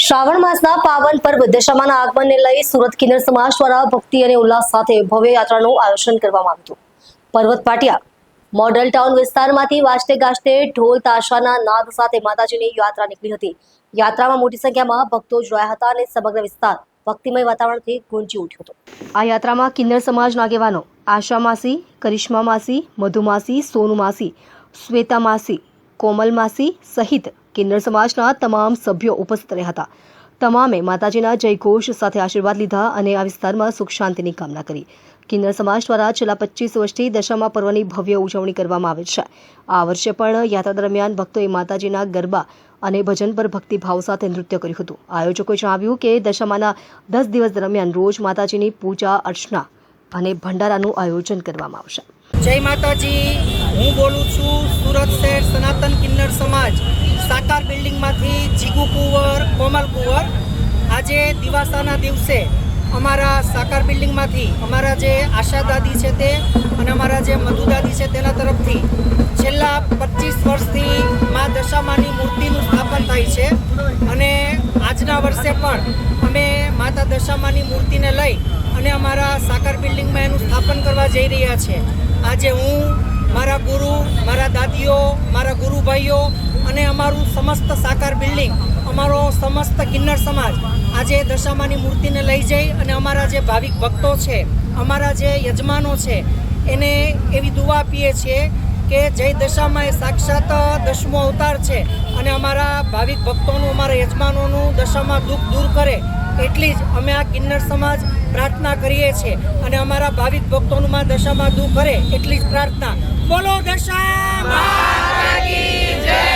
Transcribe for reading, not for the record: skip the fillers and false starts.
શ્રાવણ માસના પાવન પર્વ દશામાના આગમનને લઈ સુરત કિન્નર સમાજ દ્વારા ભક્તિ અને ઉલ્લાસ સાથે ભવ્ય યાત્રાનું આયોજન કરવામાં આવ્યું હતું। પર્વત પાટિયા મોડલ ટાઉન વિસ્તારમાંથી વાજતે ગાજતે ઢોલ તાશાના નાદ સાથે માતાજીની યાત્રા નીકળી હતી। યાત્રામાં મોટી સંખ્યામાં ભક્તો જોડાયા હતા અને સમગ્ર વિસ્તાર ભક્તિમય વાતાવરણથી ગુંજી ઉઠ્યો હતો। આ યાત્રામાં કિન્નર સમાજના આગેવાનો આશા માસી, કરિશ્મા માસી, મધુ માસી, સોનુ માસી, શ્વેતા માસી, કોમલ માસી સહિત કિન્નર સમાજના તમામ સભ્યો ઉપસ્થિત રહ્યા હતા। તમામે માતાજીના જયઘોષ સાથે આશીર્વાદ લીધા અને આ વિસ્તારમાં સુખ શાંતિની કામના કરી। કિન્નર સમાજ દ્વારા છેલ્લા 25 વર્ષથી દશામા પર્વની ભવ્ય ઉજવણી કરવામાં આવે છે। આ વર્ષે પણ યાત્રા દરમિયાન ભક્તોએ માતાજીના ગરબા અને ભજન પર ભક્તિભાવ સાથે નૃત્ય કર્યું હતું। આયોજકોએ જણાવ્યું કે દશામાના 10 દિવસ દરમિયાન રોજ માતાજીની પૂજા અર્ચના અને ભંડારાનું આયોજન કરવામાં આવશે। જય માતાજી, હું બોલું છું સુરત શહેર સનાતન કિન્નર સમાજ સાકાર બિલ્ડિંગમાંથી જીગુ કુંવર, કોમલ કુંવર। આજે દિવાસાના દિવસે અમારા સાકાર બિલ્ડિંગમાંથી અમારા જે આશા દાદી છે તે અને અમારા જે મધુ દાદી છે તેના તરફથી છેલ્લા 25 વર્ષથી મા દશામાની મૂર્તિનું સ્થાપન થાય છે અને આજના વર્ષે પણ અમે માતા દશામાની મૂર્તિને લઈ અને અમારા સાકાર બિલ્ડિંગમાં એનું સ્થાપન કરવા જઈ રહ્યા છે। આજે હું, મારા ગુરુ, મારા દાદીઓ, મારા ગુરુભાઈઓ અને અમારું સમસ્ત સાકાર બિલ્ડિંગ, અમારો સમસ્ત કિન્નર સમાજ આજે દશામાની મૂર્તિને લઈ જઈ અને અમારા જે ભાવિક ભક્તો છે, અમારા જે યજમાનો છે એને એવી દુઆ આપીએ છીએ કે જય દશામાં એ સાક્ષાત 10મો અવતાર છે અને અમારા ભાવિક ભક્તોનું, અમારા યજમાનોનું દશામાં દુઃખ દૂર કરે એટલી જ અમે આ કિન્નર સમાજ પ્રાર્થના કરીએ છીએ અને અમારા ભાવિક ભક્તોનું માં દશામાં દુઃખ કરે એટલી જ પ્રાર્થના। બોલો દશા માતા કી જય।